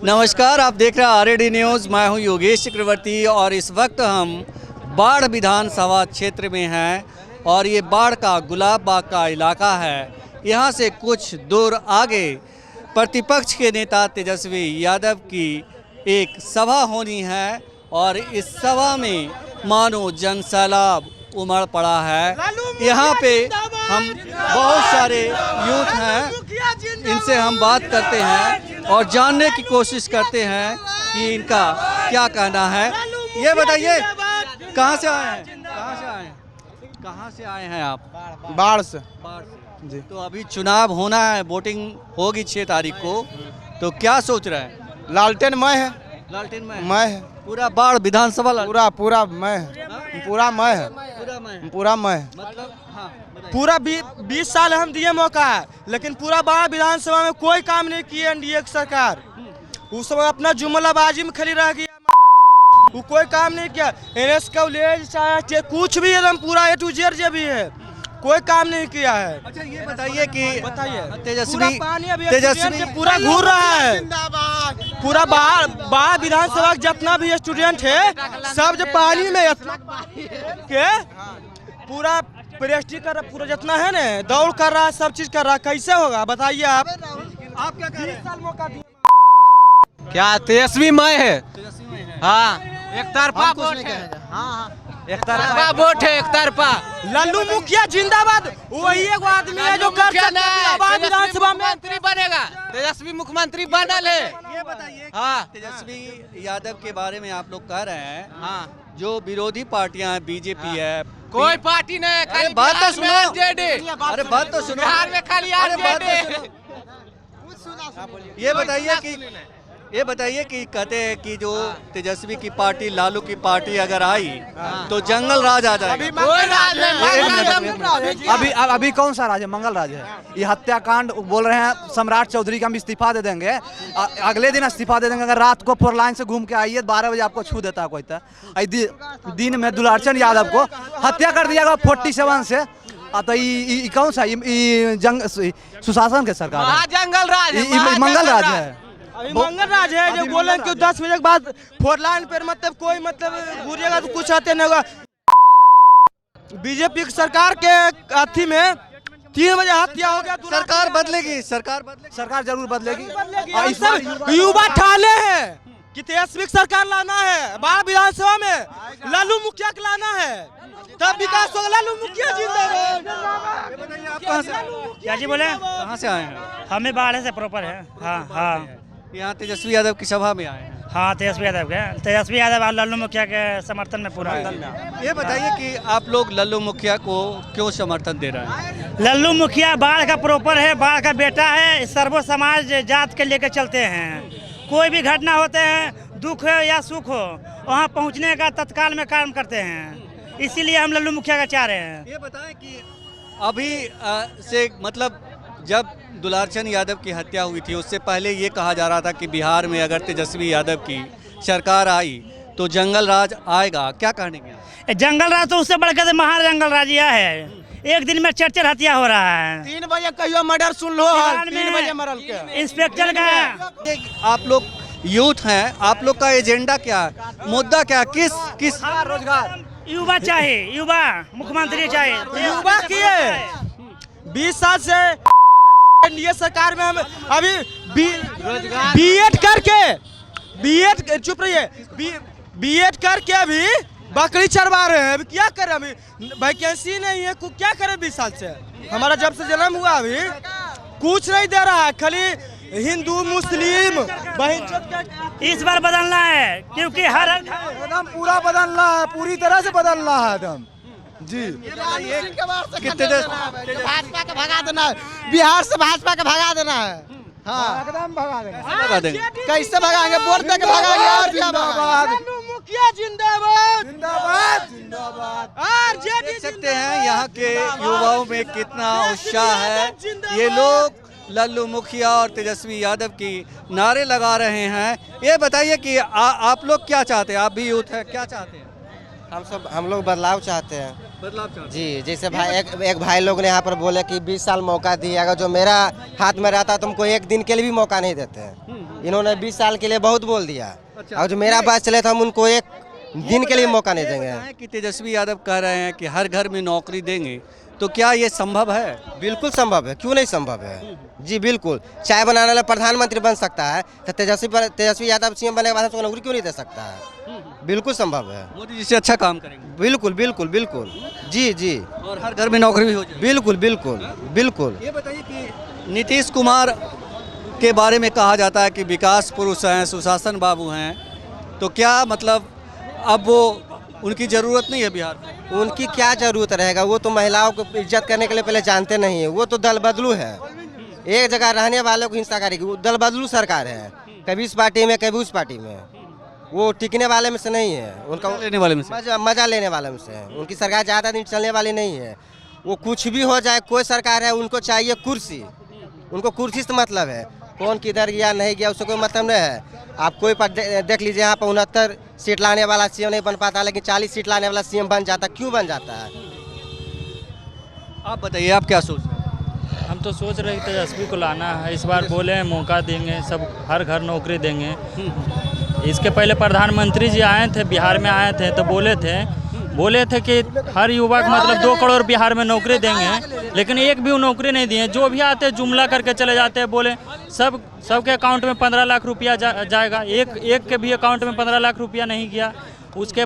नमस्कार, आप देख रहे हैं आरएडी न्यूज़। मैं हूं योगेश चक्रवर्ती और इस वक्त हम बाढ़ विधानसभा क्षेत्र में हैं और ये बाढ़ का गुलाब बाग का इलाका है। यहां से कुछ दूर आगे प्रतिपक्ष के नेता तेजस्वी यादव की एक सभा होनी है और इस सभा में मानो जनसैलाब उमड़ पड़ा है। यहाँ पे हम बहुत सारे यूथ हैं, इनसे हम बात करते हैं और जानने की कोशिश करते हैं कि इनका क्या कहना है। ये बताइए, कहाँ से आए हैं? कहाँ से आए हैं आप? बाढ़ से जी। तो अभी चुनाव होना है, वोटिंग होगी 6 तारीख को, तो क्या सोच रहे हैं? लालटेन मैं है, लालटेन में मैं है पूरा बाढ़ विधानसभा पूरा मैं है, पूरा मैं है, पूरा मैं है। मतलब हाँ, पूरा 20 साल हम दिए मौका है, लेकिन पूरा बाढ़ विधानसभा में कोई काम नहीं किए एनडीए की सरकार। उस समय अपना जुमलाबाजी में खाली रह गया, वो कोई काम नहीं किया। एनएस कॉलेज चाहे कुछ भी एकदम पूरा ए टू जेड जो भी है, कोई काम नहीं किया है। अच्छा ये बताइए कि तेजस्वी तेजस्वी पूरा घूर रहा है, पूरा बाढ़ विधानसभा जितना भी स्टूडेंट है सब जो पानी में के पूरा प्रेस्टी कर रहा, पूरा जितना है ना दौड़ कर रहा है, सब चीज कर रहा है। कैसे होगा बताइए आप क्या कह रहे हैं? क्या तेजस्वी मैं है? हाँ, एक तरफा वोट है। एक तरफा वोट है, एक तरफा। लल्लू मुखिया जिंदाबाद। वही एक आदमी है जो कर सकता है बाढ़ विधानसभा में मंत्री बनेगा। तेजस्वी मुख्यमंत्री बनल है। ये बताइए, हाँ। तेजस्वी यादव के बारे में आप लोग कह रहे हैं, हाँ, जो विरोधी पार्टियां हैं, बीजेपी है, कोई पार्टी नहीं है, खाली बात तो बिहार में सुनो। आरजेडी। अरे बात तो सुनो, बिहार में खाली अरे बात तो आरजेडी। सुनो। ये बताइए कि कहते हैं कि जो तेजस्वी की पार्टी, लालू की पार्टी अगर आई तो जंगल राज आ जाएगा। कोई राज नहीं। अभी कौन सा राज है? मंगल राज है। ये हत्याकांड बोल रहे हैं सम्राट चौधरी का हम इस्तीफा दे देंगे, अगले दिन इस्तीफा दे देंगे। अगर रात को 4 लाइन से घूम के आइए 12 बजे आपको छू देता है कोई। तो दिन में दुलारचंद यादव को हत्या कर दिया गया 47 से। तो ये कौन सा सुशासन के सरकार है? जंगल राज है, मंगल राज है। अभी मंगल राज है जो बोले कि 10 बजे के बाद 4 लाइन पर मतलब कोई मतलब घूरेगा तो कुछ आते नहीं होगा। बीजेपी की सरकार के अथी में 3 बजे हत्या हो गया। सरकार बदलेगी, सरकार जरूर बदलेगी। इस बार युवा ठाने हैं कि तेजस्वी सरकार लाना है बाढ़ विधानसभा में, लालू मुखिया को लाना है, तब विकास होगा। लालू मुखिया जिंदाबाद। क्या जी बोले? कहाँ से आए हैं? हमें बाढ़ से प्रॉपर है। हाँ हाँ यहाँ तेजस्वी यादव की सभा में आए हैं। हाँ, तेजस्वी यादव और लल्लू मुखिया के समर्थन में पूरा है। ये बताइए कि आप लोग लल्लू मुखिया को क्यों समर्थन दे रहे हैं? लल्लू मुखिया बाढ़ का प्रॉपर है, बाढ़ का बेटा है, सर्वो समाज जात के लेकर चलते हैं। कोई भी घटना होते हैं, दुख हो या सुख हो, वहाँ पहुँचने का तत्काल में काम करते हैं। इसीलिए हम लल्लू मुखिया का चाह रहे हैं। ये बताएं कि अभी से मतलब जब दुलारचंद यादव की हत्या हुई थी, उससे पहले ये कहा जा रहा था कि बिहार में अगर तेजस्वी यादव की सरकार आई तो जंगल राज आएगा। क्या कहने के? जंगल राज तो उससे बढ़कर महा जंगल राज यह है, एक दिन में 4 हत्या हो रहा है। 3 बजे कहियो मर्डर सुन लो, 3 बजे मरल के इंस्पेक्टर का। आप लोग यूथ हैं, आप लोग का एजेंडा क्या है, मुद्दा क्या है? किस रोजगार युवा चाहिए, युवा मुख्यमंत्री चाहिए। युवा किए 20 साल से एनडीए सरकार में हम अभी बीएड करके चुप रहिए, बीएड करके अभी बकरी चरवा रहे हैं। अभी क्या करें? अभी वैकेंसी नहीं है, क्या करें? 20 साल से हमारा जब से जन्म हुआ अभी कुछ नहीं दे रहा है, खाली हिंदू मुस्लिम बहन। इस बार बदलना है क्योंकि हर एकदम पूरा बदलना है, पूरी तरह से बदलना है एकदम जी। भाजपा का भगा देना है, बिहार से भाजपा का भगा देना है। हाँ एकदम भगा देंगे। कैसे भगाएंगे? वोट दे के भगाएंगे और क्या भगाएंगे? मुखिया जिंदाबाद, जिंदाबाद, जिंदाबाद। देख सकते हैं यहाँ के युवाओं में कितना उत्साह है। ये लोग लल्लू मुखिया और तेजस्वी यादव की नारे लगा रहे हैं। ये बताइए कि आप लोग क्या चाहते हैं? आप भी यूथ है, क्या चाहते हैं? हम लोग बदलाव चाहते हैं। बदलाव चाहते जी। जैसे भाई एक भाई लोग ने यहाँ पर बोले कि 20 साल मौका दिए, अगर जो मेरा हाथ में रहता तुमको एक दिन के लिए भी मौका नहीं देते हैं। इन्होंने 20 साल के लिए बहुत बोल दिया, और जो मेरा बात चले तो हम उनको एक दिन के लिए मौका नहीं देंगे। कि तेजस्वी यादव कह रहे हैं कि हर घर में नौकरी देंगे, तो क्या ये संभव है? बिल्कुल संभव है, क्यों नहीं संभव है जी। बिल्कुल, चाय बनाने वाला प्रधानमंत्री बन सकता है, तो तेजस्वी यादव सीएम बने के बाद नौकरी क्यों नहीं दे सकता है? बिल्कुल संभव है। मोदी जी से अच्छा काम करेंगे। बिल्कुल बिल्कुल बिल्कुल जी जी। और हर घर में नौकरी भी हो जाए। बिल्कुल बिल्कुल बिल्कुल। ये बताइए कि नीतीश कुमार के बारे में कहा जाता है कि विकास पुरुष हैं, सुशासन बाबू हैं, तो क्या मतलब अब वो उनकी ज़रूरत नहीं है बिहार में? उनकी क्या जरूरत रहेगा? वो तो महिलाओं को इज्जत करने के लिए पहले जानते नहीं है। वो तो दल बदलू है, एक जगह रहने वालों को हिंसा करेगी। वो दल बदलू सरकार है, कभी इस पार्टी में कभी उस पार्टी में। वो टिकने वाले में से नहीं है, उनका लेने वाले में से। मजा लेने वाले में से है। उनकी सरकार ज़्यादा दिन चलने वाली नहीं है। वो कुछ भी हो जाए, कोई सरकार है, उनको चाहिए कुर्सी। उनको कुर्सी से मतलब है, कौन किधर गया नहीं गया उससे कोई मतलब नहीं है। आप कोई पर देख लीजिए, यहाँ पर 69 सीट लाने वाला सीएम नहीं बन पाता, लेकिन 40 सीट लाने वाला सीएम बन जाता। क्यों बन जाता है? आप बताइए, आप क्या सोच रहे हैं? हम तो सोच रहे थे तेजस्वी को लाना है, इस बार बोले हैं मौका देंगे, सब हर घर नौकरी देंगे। इसके पहले प्रधानमंत्री जी आए थे, बिहार में आए थे, तो बोले थे कि हर युवा को मतलब 2 करोड़ बिहार में नौकरी देंगे, लेकिन एक भी नौकरी नहीं दिए। जो भी आते हैं जुमला करके चले जाते हैं, बोले सबके अकाउंट में 15 लाख रुपया जाएगा। एक के भी अकाउंट में 15 लाख रुपया नहीं गया। उसके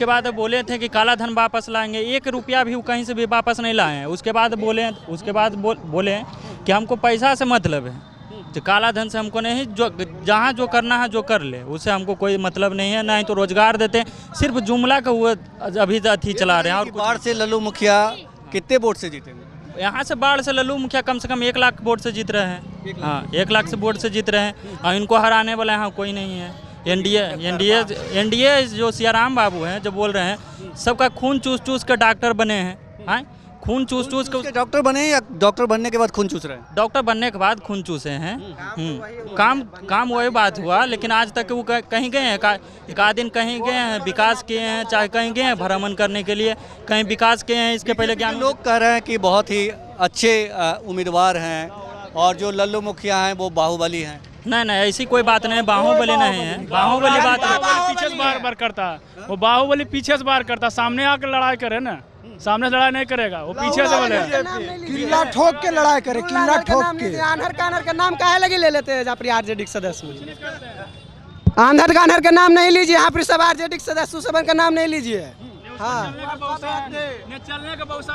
बाद बोले थे कि काला धन वापस लाएंगे, 1 रुपया भी कहीं से भी वापस नहीं लाए हैं। उसके बाद बोले कि हमको पैसा से मतलब है, तो काला धन से हमको नहीं, जो जहाँ जो करना है जो कर ले, उससे हमको कोई मतलब नहीं है। ना ही तो रोजगार देते हैं, सिर्फ जुमला का वो अभी अथी चला रहे हैं। और बाढ़ से लल्लू मुखिया कितने वोट से जीतेंगे? यहाँ से बाढ़ से लल्लू मुखिया कम से कम 1 लाख वोट से जीत रहे हैं। हाँ, 1 लाख से वोट से जीत रहे हैं, और इनको हराने वाला यहाँ कोई नहीं है। एनडीए जो सियाराम बाबू हैं, जो बोल रहे हैं सबका खून चूस चूस कर डॉक्टर बने हैं। हाँ, खून चूस के डॉक्टर बने, या डॉक्टर बनने के बाद खून चूस रहे हैं? डॉक्टर बनने के बाद खून चूसे हैं। काम वही बात हुआ, लेकिन आज तक वो कहीं गए हैं? एक आध दिन कहीं गए हैं, विकास किए हैं? चाहे कहीं गए हैं भ्रमण करने के लिए, कहीं विकास किए हैं? इसके पहले क्या लोग कह रहे हैं कि बहुत ही अच्छे उम्मीदवार हैं, और जो लल्लू मुखिया हैं वो बाहुबली हैं। नहीं, ऐसी कोई बात नहीं, बाहुबली नहीं है। बाहुबली बात पीछे से बार करता है, वो बाहुबली पीछे से बार करता, सामने आकर लड़ाई करे ना, सामने से लड़ाई नहीं करेगा, वो पीछे से बोले किला ठोक के लड़ाई करे, किला ठोक के। आंधर कानर का नाम काहे लगे ले लेते हैं अपनी आरजेडी सदस्य में? आंधर कानर का नाम नहीं लीजिए, यहाँ पर सब आरजेडी सदस्य सब का नाम नहीं लीजिए। हाँ,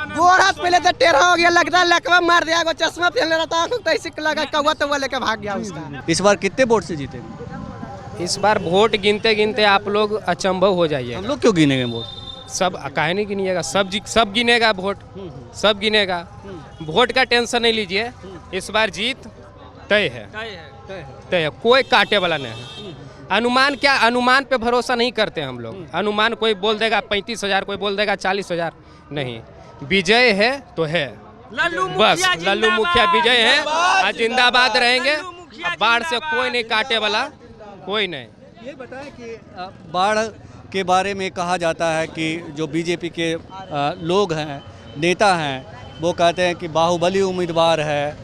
गोर हाथ पहले तो टेढ़ा हो गया, लगता है लकवा मार दिया, चश्मा पहनने रहता है, तो ऐसे लगा कौवा तो वो लेकर भाग गया उसका। इस बार कितने वोट से जीतेंगे? इस बार वोट गिनते गिनते आप लोग अचंभव हो जाइए। हम लोग क्यों गिनेंगे वोट? सब काहे नहीं गिनिएगा, सब गिनेगा वोट, सब गिनेगा। वोट का टेंशन नहीं लीजिए, इस बार जीत तय है, कोई काटे वाला नहीं है। अनुमान पे भरोसा नहीं करते हम लोग। अनुमान कोई बोल देगा 35,000, कोई बोल देगा 40,000, नहीं। विजय है तो है, बस लल्लू मुखिया विजय है, जिंदाबाद रहेंगे। बाढ़ से कोई नहीं काटे वाला, कोई नहीं। ये बताएं कि बाढ़ के बारे में कहा जाता है कि जो बीजेपी के लोग हैं, नेता हैं, वो कहते हैं कि बाहुबली उम्मीदवार है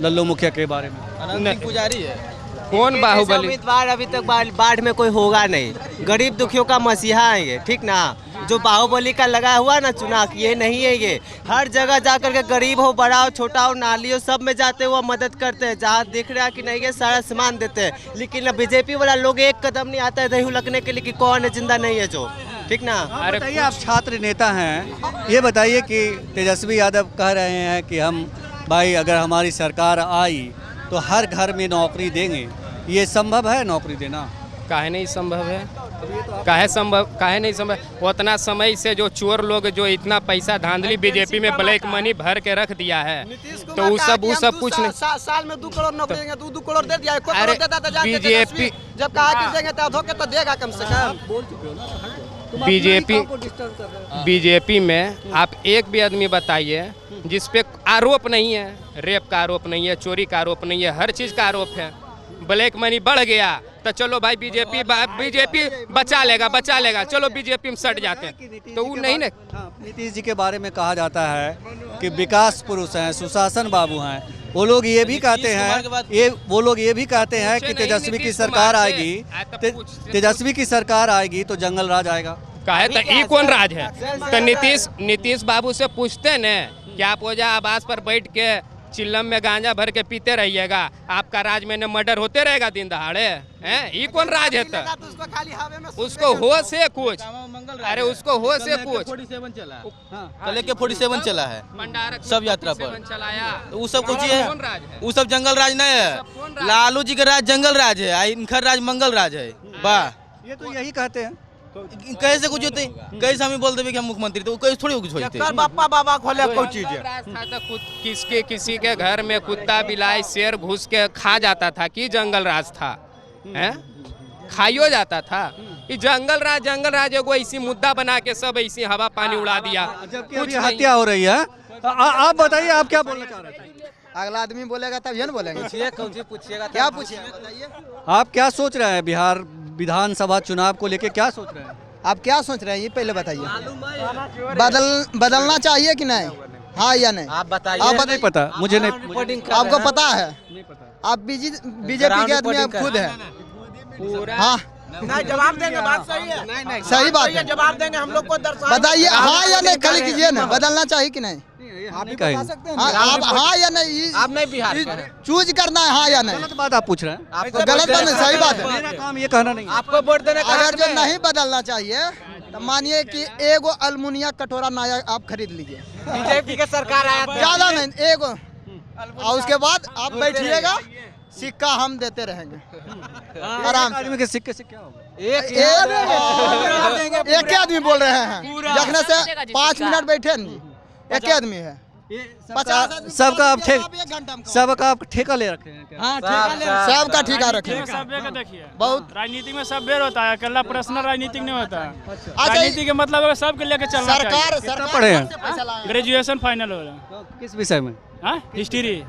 लल्लू मुखिया के बारे में। अनंत पुजारी है। कौन बाहुबली? उम्मीदवार अभी तक बाढ़ में कोई होगा नहीं। गरीब दुखियों का मसीहा है ये, ठीक ना? जो बाहुबली का लगा हुआ ना चुनाव, ये नहीं है। ये हर जगह जाकर के गरीब हो, बड़ा हो, छोटा हो, नाली हो, सब में जाते हुए मदद करते हैं। जहाँ दिख रहा है कि नहीं, ये सारा सामान देते हैं। लेकिन बीजेपी वाला लोग एक कदम नहीं आता है दही लगने के लिए कि कौन है, जिंदा नहीं है जो, ठीक ना? अरे बताइए, आप छात्र नेता हैं, ये बताइए कि तेजस्वी यादव कह रहे हैं कि हम भाई अगर हमारी सरकार आई तो हर घर में नौकरी देंगे, ये संभव है नौकरी देना? काहे नहीं संभव है, काहे नहीं संभव। उतना समय से जो चोर लोग जो इतना पैसा धांधली बीजेपी में ब्लैक मनी भर के रख दिया है, तो वो सब कुछ नहीं। साल में 2 करोड़ नौकरी देंगे, 2 करोड़ दे दिया। अरे बीजेपी जब कहा कि देंगे तो धोखे तो देगा कम से कम। बीजेपी में आप एक भी आदमी बताइए जिस पे आरोप नहीं है, रेप का आरोप नहीं है, चोरी का आरोप नहीं है, हर चीज़ का आरोप है। ब्लैक मनी बढ़ गया तो चलो भाई बीजेपी बचा लेगा चलो बीजेपी में सट जाते हैं, तो वो नहीं ना। नीतीश जी के बारे में कहा जाता है कि विकास पुरुष हैं, सुशासन बाबू हैं। वो लोग ये भी कहते हैं कि तेजस्वी की सरकार आएगी, तेजस्वी की सरकार आएगी तो जंगल राज आएगा। कहे तो ये कौन राज है? तो नीतीश बाबू से पूछते न कि आप ओझा आवास पर बैठ के चिल्लम में गांजा भर के पीते रहिएगा, आपका राज में मर्डर होते रहेगा दिन दहाड़े हैं? ये कौन राज है? उसको हो से कुछ, अरे उसको हो से कुछ। 47 चला है सब यात्रा पर चलाया, वो सब कुछ है, वो सब जंगल राज नहीं है। लालू जी का राज जंगल राज है, इनका राज मंगल राज है। वाह, ये तो यही कहते हैं। कैसे कुछ होते, कैसे हमें बोल देवे कि हम मुख्यमंत्री, तो कैसे थोड़ी कुछ होते। बाबा खोले कोई चीज है। किसी के घर में कुत्ता बिलाई शेर घुस के खा जाता था कि जंगल राज था? हैं? खाइयो जाता था। ये जंगल राज एगो ऐसी मुद्दा बना के सब ऐसी हवा पानी उड़ा दिया। कुछ हत्या हो रही है। आप बताइए, आप क्या बोलना चाह रहे थे? अगला आदमी बोलेगा तब ये बोलेंगे। क्या पूछिए? आप क्या सोच रहे हैं बिहार विधानसभा चुनाव को लेके, क्या सोच रहे हैं? आप क्या सोच रहे हैं ये पहले बताइए। बदलना चाहिए कि नहीं, हाँ या नहीं? आप बताइए। आप नहीं पता, मुझे नहीं। आपको पता है? आप बीजेपी के आदमी आप खुद है। हाँ नहीं, जवाब देंगे, बात सही है। सही बात है, जवाब देंगे हम लोग को। बताइए हाँ या नहीं, खाली कीजिए ना। बदलना चाहिए कि नहीं? आप ही कहेंगे। आप हाँ या नहीं, आप नहीं बिहार चूज करना है, हाँ या नहीं? गलत बात आप पूछ रहे हैं। आपको गलत बात नहीं, सही बात है। मेरा काम ये कहना नहीं है। आपको वोट देने का अगर जो नहीं बदलना चाहिए तो मानिए कि एगो अल्मुनिया कटोरा नया आप खरीद लीजिए। बीजेपी की सरकार आया था। ज्यादा नहीं, एगो, और उसके बाद आप बैठिएगा, सिक्का हम देते रहेंगे आराम से। आदमी के सिक्के से क्या होगा? एक ही आदमी बोल रहे हैं, जखने से 5 मिनट बैठे न जी, एक ही आदमी है। सबका आप ठेका ले रखे हैं क्या? हाँ, सबका ठेका रखे। देखिए, बहुत राजनीति में सब बेर होता है, अकेला पर्सनल राजनीतिक नहीं होता है। राजनीति का मतलब है सबके लेके चलना चाहिए। सरकार पढ़े हैं? ग्रेजुएशन फाइनल हो रहा है। किस विषय में? हिस्ट्री,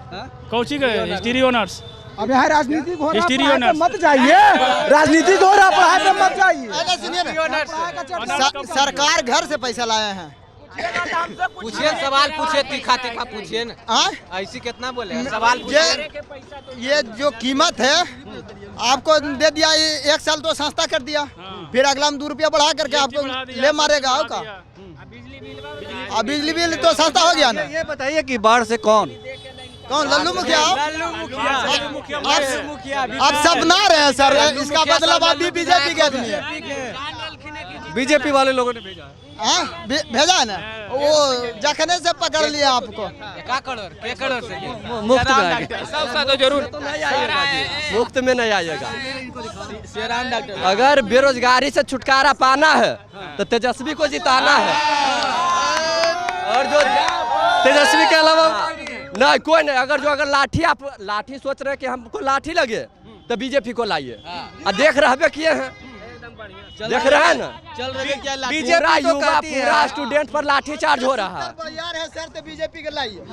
कौची का हिस्ट्री ऑनर्स। अब यहाँ राजनीतिक हो हिस्ट्री ऑनर्स मत जाइए, राजनीतिक हो रहा पढ़ाई पे मत जाइए। सुनिए ना, सरकार घर से पैसा लाए हैं। पूछिए, सवाल पूछिए, तीखा पूछिए ना। ऐसी कितना बोले सवाल ये जो कीमत है आपको दे दिया, 1 साल तो सस्ता कर दिया, फिर अगला में 2 रुपया बढ़ा करके आपको ले मारेगा का। अब बिजली बिल तो सस्ता हो गया ना। ये बताइए कि बाढ़ से कौन लल्लू मुखिया? आप सपना रहे हैं सर, इसका मतलब आप भी बीजेपी के आदमी है। बीजेपी वाले लोगों ने भेजा है। भेजा है ना, वो जखने से पकड़ लिया आपको। मुफ्त में आएगा, तो जरूर मुफ्त में नहीं आएगा। अगर बेरोजगारी से छुटकारा पाना है तो तेजस्वी को जिताना है। और जो तेजस्वी के अलावा नहीं कोई नहीं। अगर लाठी सोच रहे हैं कि हमको लाठी लगे तो बीजेपी को लाइए। देख रहे किए हैं, देख रहे हैं ना, बीजेपी तो पूरा स्टूडेंट पर लाठी चार्ज हो रहा है। यार है सर, तो बीजेपी के लाइए।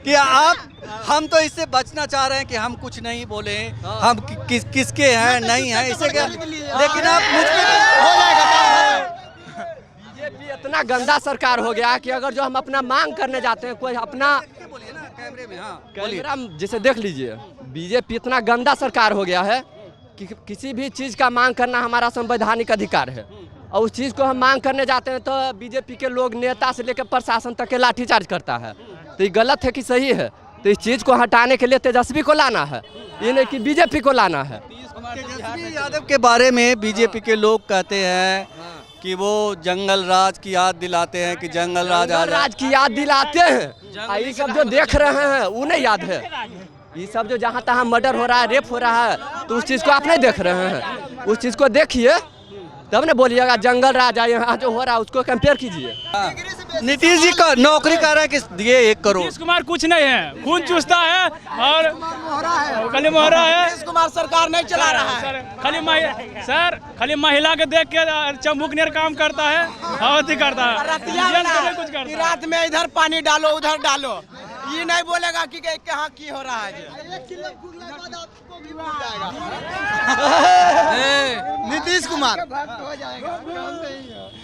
कि हम तो इससे बचना चाह रहे हैं कि हम कुछ नहीं बोले, हम किसके हैं नहीं हैं इसे क्या, लेकिन आप मुझ पे हो जाएगा। बीजेपी इतना गंदा सरकार हो गया कि अगर जो हम अपना मांग करने जाते हैं, कोई अपना कैमरा जैसे देख लीजिए, बीजेपी इतना गंदा सरकार हो गया है कि किसी भी चीज़ का मांग करना हमारा संवैधानिक अधिकार है, और उस चीज़ को हम मांग करने जाते हैं तो बीजेपी के लोग नेता से लेकर प्रशासन तक के लाठीचार्ज करता है। तो ये गलत है कि सही है? तो इस चीज़ को हटाने के लिए तेजस्वी को लाना है, ये नहीं कि बीजेपी को लाना है। तेजस्वी यादव के बारे में बीजेपी के लोग कहते हैं कि वो जंगल राज की याद दिलाते हैं, कि जंगल राज की याद दिलाते हैं। ये सब जो देख रहे हैं वो नहीं याद है। ये सब जो जहाँ तहाँ मर्डर हो रहा है, रेप हो रहा है, तो उस चीज़ को आप नहीं देख रहे हैं। उस चीज़ को देखिए तब ने बोलिएगा जंगल राज यहाँ जो हो रहा है उसको कंपेयर कीजिए। नीतीश जी का नौकरी कर रहा है कि दिए 1 करोड़। नीतीश कुमार कुछ नहीं है, खून चूसता है और खाली मोहरा है। नीतीश कुमार सरकार नहीं चला रहा है। खाली महिला के देख के चंबुक नियर काम करता है, हवती करता है, कुछ करता है। रात में इधर पानी डालो उधर डालो। ये नहीं बोलेगा कि कहाँ की हो रहा है नीतीश कुमार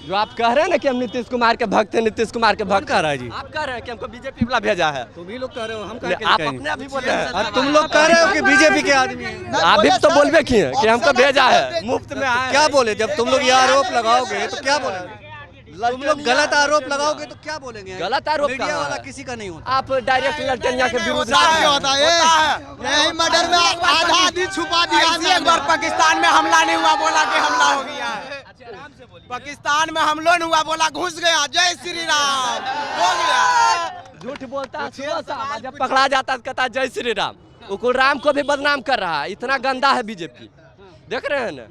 जो आप कह रहे हैं ना कि हम नीतीश कुमार के भक्त हैं, नीतीश कुमार के भक्त कह रहा है जी। आप कह रहे हैं कि हमको बीजेपी वाला भेजा है, तुम ही लोग कह रहे हो, हम आप अपने अभी बोल रहे हैं। और तुम लोग कह रहे हो कि बीजेपी के आदमी हैं। आप भी तो बोलबे किए कि हमको भेजा है मुफ्त में आए। क्या बोले? जब तुम लोग ये आरोप लगाओगे तो क्या बोलेंगे? तुम लोग गलत आरोप लगाओगे तो क्या बोलेंगे? गलत आरोप मीडिया कहाँ वाला है? किसी का नहीं होता। आप डायरेक्ट लड़कनिया के विरुद्ध होता है यही मर्डर में आधा आधी छुपा दिया। एक बार पाकिस्तान में हमला नहीं हुआ, बोला कि हमला हो गया है। पाकिस्तान में हमला नहीं हुआ, बोला घुस गया, जय श्री राम हो गया। झूठ बोलता है सुबह शाम, जब पकड़ा जाता है कहता है जय श्री राम। उकुल राम को भी बदनाम कर रहा है। इतना गंदा है बीजेपी, देख रहे हैं ना,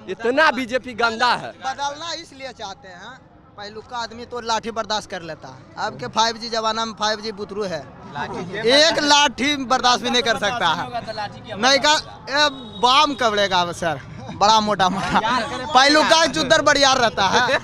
इतना बीजेपी गंदा है। बदलना इसलिए चाहते हैं, पहलू का आदमी तो लाठी बर्दाश्त कर लेता है। अब के 5G जमाना में 5G बुतरू है, एक लाठी बर्दाश्त भी नहीं कर सकता है। नहीं का बाम कबड़ेगा सर, बड़ा मोटा मोटा पहलू का चुदर बड़ियार रहता है।